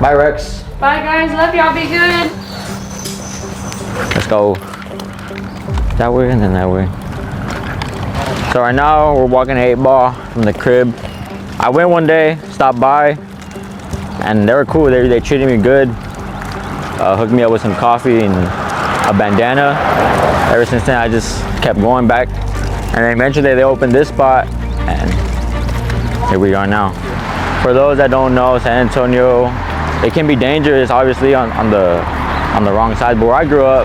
Bye, Rex. Bye, guys. Love y'all. Be good. Let's go that way and then that way. So right now we're walking to 8 Ball from the crib. I went one day, stopped by, and they were cool. They treated me good. Hooked me up with some coffee and a bandana. Ever since then, I just kept going back. And then eventually they opened this spot, and here we are now. For those that don't know, San Antonio, it can be dangerous, obviously, on the wrong side. But where I grew up,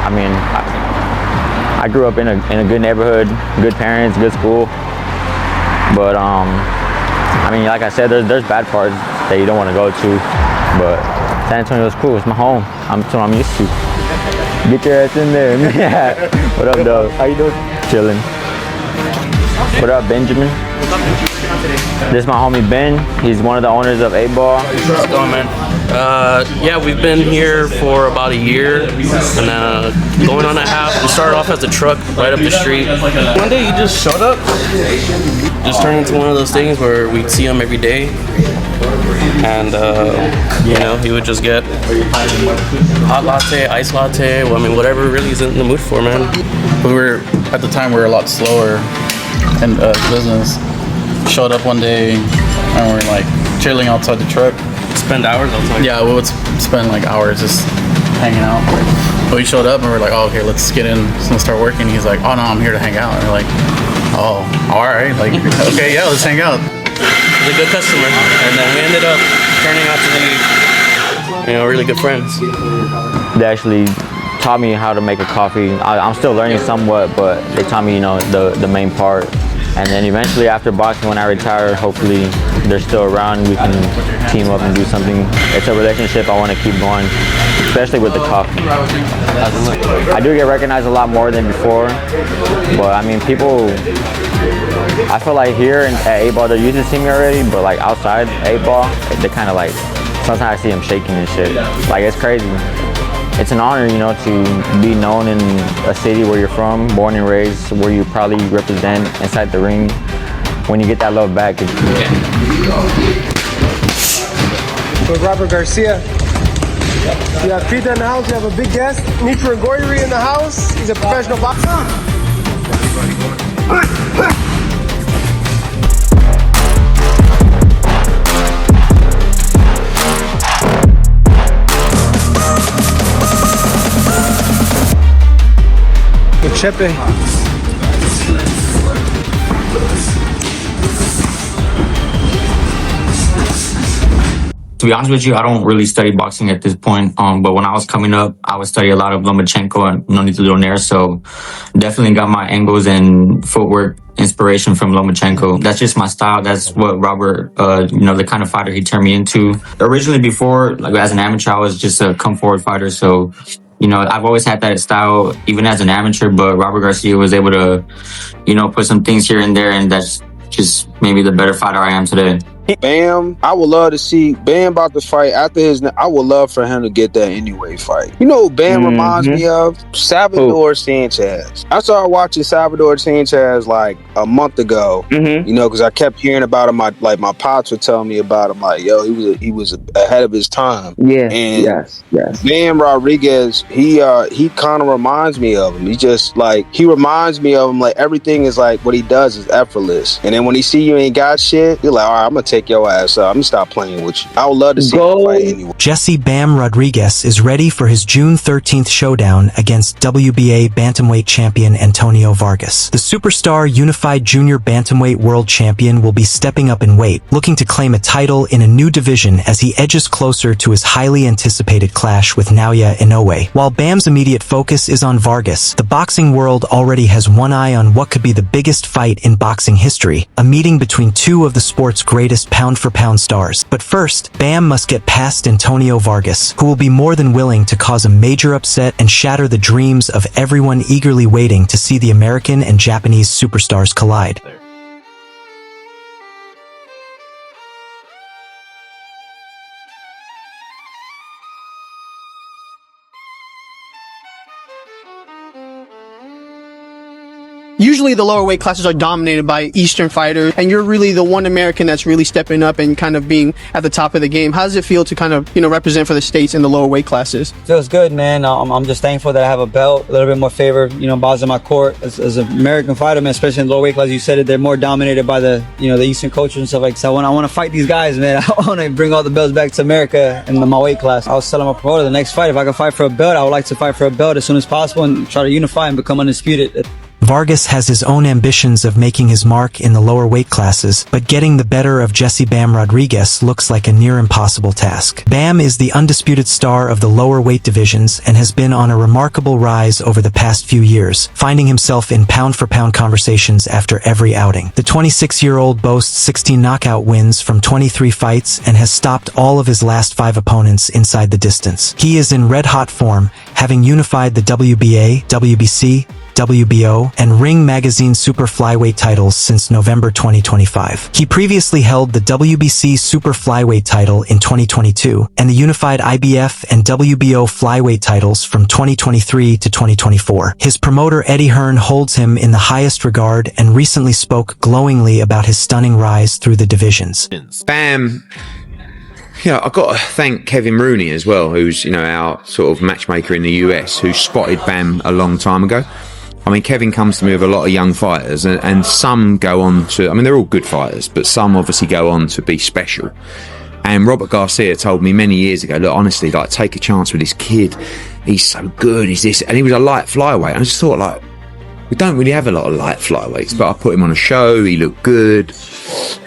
I mean, I grew up in a good neighborhood, good parents, good school. But I mean, like I said, there's bad parts that you don't want to go to. But San Antonio is cool. It's my home. That's what I'm used to. Get your ass in there. Yeah. What up, dog? How you doing? Chilling. What up, Benjamin? This is my homie Ben. He's one of the owners of 8 Ball. How's it going, man? Yeah, we've been here for about a year, and going on a half. We started off as a truck right up the street. One day he just showed up. Just turned into one of those things where we'd see him every day. And, you know, he would just get hot latte, iced latte, well, I mean, whatever really he's in the mood for, man. At the time, we were a lot slower in business. Showed up one day and we're like chilling outside the truck. Spend hours outside. Yeah, we would spend like hours just hanging out. But we showed up and we're like, oh, okay, let's get in. So let's start working. He's like, oh no, I'm here to hang out. And we're like, oh, all right. Like, okay, yeah, let's hang out. He's a good customer. And then we ended up turning out to be, you know, really good friends. They actually taught me how to make a coffee. I'm still learning somewhat, but they taught me, you know, the main part. And then eventually after boxing, when I retire, hopefully they're still around. We can team up and do something. It's a relationship I want to keep going, especially with the coffee. I do get recognized a lot more than before, but I mean, people, I feel like here at 8 Ball, they're used to seeing me already, but like outside 8 Ball, they kind of like, sometimes I see them shaking and shit. Like, it's crazy. It's an honor, you know, to be known in a city where you're from, born and raised, where you probably represent inside the ring. When you get that love back, it's With Robert Garcia. You have Pita in the house, you have a big guest. Nitra Goyri in the house. He's a professional boxer. Chepe. To be honest with you, I don't really study boxing at this point. But when I was coming up, I would study a lot of Lomachenko and Nonito Donaire. So definitely got my angles and footwork inspiration from Lomachenko. That's just my style. That's what Robert, you know, the kind of fighter he turned me into. Originally, before, like as an amateur, I was just a come forward fighter. So, you know, I've always had that style, even as an amateur, but Robert Garcia was able to, you know, put some things here and there, and that's just maybe the better fighter I am today. Bam, I would love to see Bam about to fight after his. I would love for him to get that anyway fight. You know who Bam reminds me of? Salvador Sanchez. I started watching Salvador Sanchez like a month ago. You know, because I kept hearing about him. My pops would tell me about him. Like, yo, he was ahead of his time. Yeah. And yes. Bam Rodriguez, he kind of reminds me of him. He reminds me of him. Like, everything is like, what he does is effortless. And then when he see you ain't got shit, you're like, all right, I'm gonna take your ass up. I'm gonna stop playing with you. I would love to see you fight anyway. Jesse Bam Rodriguez is ready for his June 13th showdown against WBA bantamweight champion Antonio Vargas. The superstar unified junior bantamweight world champion will be stepping up in weight, looking to claim a title in a new division as he edges closer to his highly anticipated clash with Naoya Inoue. While Bam's immediate focus is on Vargas, the boxing world already has one eye on what could be the biggest fight in boxing history, a meeting between two of the sport's greatest pound-for-pound stars. But first, Bam must get past Antonio Vargas, who will be more than willing to cause a major upset and shatter the dreams of everyone eagerly waiting to see the American and Japanese superstars collide. usually the lower weight classes are dominated by Eastern fighters, and you're really the one American that's really stepping up and kind of being at the top of the game. How does it feel to kind of, represent for the States in the lower weight classes? Feels good, man. I'm just thankful that I have a belt, a little bit more favor, balls in my court. As an American fighter, man, especially in the lower weight class, you said it, they're more dominated by the, the Eastern culture and stuff like that. So I want to fight these guys, man. I want to bring all the belts back to America in my weight class. I was telling my promoter, the next fight, if I can fight for a belt, I would like to fight for a belt as soon as possible and try to unify and become undisputed. Vargas has his own ambitions of making his mark in the lower weight classes, but getting the better of Jesse "Bam" Rodriguez looks like a near impossible task. Bam is the undisputed star of the lower weight divisions and has been on a remarkable rise over the past few years, finding himself in pound-for-pound conversations after every outing. The 26-year-old boasts 16 knockout wins from 23 fights and has stopped all of his last 5 opponents inside the distance. He is in red-hot form, having unified the WBA, WBC, WBO, and Ring Magazine Super Flyweight titles since November 2025. He previously held the WBC Super Flyweight title in 2022 and the unified IBF and WBO Flyweight titles from 2023 to 2024. His promoter Eddie Hearn holds him in the highest regard and recently spoke glowingly about his stunning rise through the divisions. Bam. Yeah, I've got to thank Kevin Rooney as well, who's, our sort of matchmaker in the US, who spotted Bam a long time ago. I mean, Kevin comes to me with a lot of young fighters, and some go on to, they're all good fighters, but some obviously go on to be special. And Robert Garcia told me many years ago, look, honestly, take a chance with this kid. He's so good, he's this. And he was a light flyweight. And I just thought, we don't really have a lot of light flyweights, but I put him on a show, he looked good.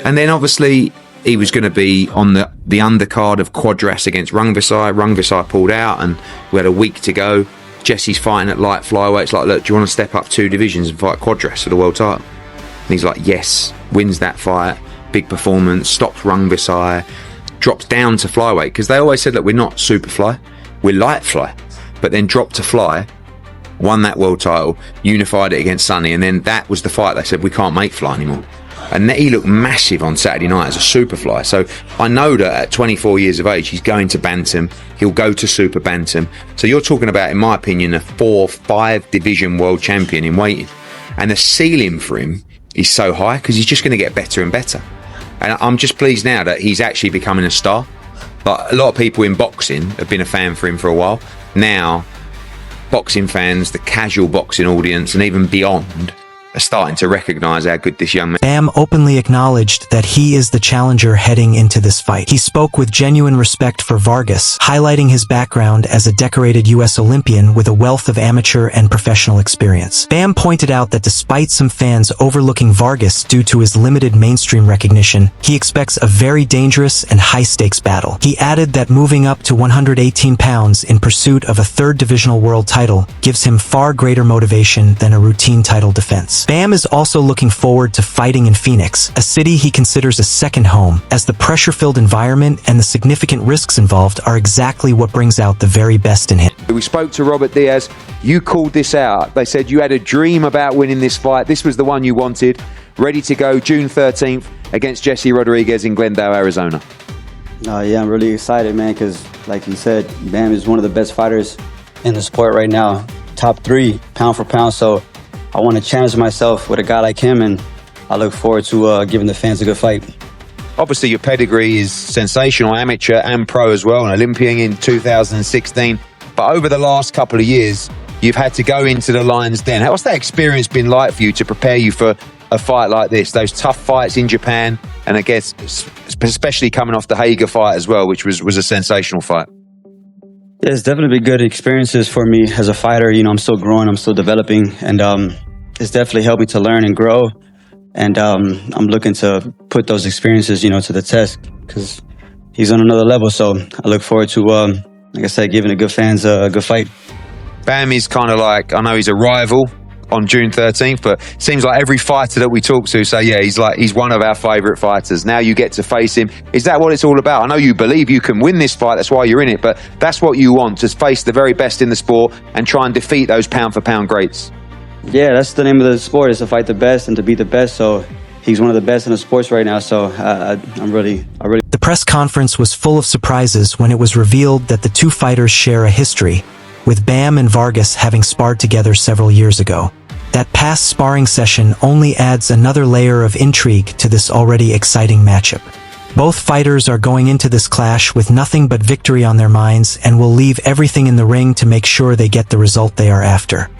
And then obviously he was going to be on the undercard of Quadras against Rungvisai. Rungvisai pulled out and we had a week to go. Jesse's fighting at light flyweight. It's like, look, do you want to step up 2 divisions and fight Quadras for the world title? And he's like, yes. Wins that fight. Big performance. Stops Rungvisai. Drops down to flyweight. Because they always said, look, we're not super fly. We're light fly. But then dropped to fly. Won that world title. Unified it against Sonny. And then that was the fight they said, we can't make fly anymore. And he looked massive on Saturday night as a superfly. So I know that at 24 years of age, he's going to bantam. He'll go to super bantam. So you're talking about, in my opinion, a 4-5 division world champion in weighting. And the ceiling for him is so high because he's just going to get better and better. And I'm just pleased now that he's actually becoming a star. But a lot of people in boxing have been a fan for him for a while. Now, boxing fans, the casual boxing audience, and even beyond, are starting to recognise how good this young man. Bam openly acknowledged that he is the challenger heading into this fight. He spoke with genuine respect for Vargas, highlighting his background as a decorated U.S. Olympian with a wealth of amateur and professional experience. Bam pointed out that despite some fans overlooking Vargas due to his limited mainstream recognition, he expects a very dangerous and high-stakes battle. He added that moving up to 118 pounds in pursuit of a 3rd divisional world title gives him far greater motivation than a routine title defense. Bam is also looking forward to fighting in Phoenix, a city he considers a second home, as the pressure-filled environment and the significant risks involved are exactly what brings out the very best in him. We spoke to Robert Diaz. You called this out. They said you had a dream about winning this fight. This was the one you wanted. Ready to go June 13th against Jesse Rodriguez in Glendale, Arizona. Yeah, I'm really excited, man, because like you said, Bam is one of the best fighters in the sport right now. Top 3, pound for pound, so I want to challenge myself with a guy like him, and I look forward to giving the fans a good fight. Obviously, your pedigree is sensational, amateur and pro as well, an Olympian in 2016. But over the last couple of years, you've had to go into the Lion's Den. What's that experience been like for you to prepare you for a fight like this? Those tough fights in Japan, and I guess especially coming off the Hager fight as well, which was a sensational fight. Yeah, it's definitely been good experiences for me as a fighter. I'm still growing, I'm still developing, and it's definitely helped me to learn and grow. And I'm looking to put those experiences, to the test, because he's on another level. So I look forward to, like I said, giving the good fans a good fight. Bam is kind of like, I know he's a rival on June 13th, but it seems like every fighter that we talk to say, yeah, he's one of our favourite fighters. Now you get to face him. Is that what it's all about? I know you believe you can win this fight, that's why you're in it, but that's what you want, to face the very best in the sport and try and defeat those pound-for-pound greats. Yeah, that's the name of the sport, is to fight the best and to beat the best, so he's one of the best in the sports right now, so I'm really... The press conference was full of surprises when it was revealed that the two fighters share a history, with Bam and Vargas having sparred together several years ago. That past sparring session only adds another layer of intrigue to this already exciting matchup. Both fighters are going into this clash with nothing but victory on their minds and will leave everything in the ring to make sure they get the result they are after.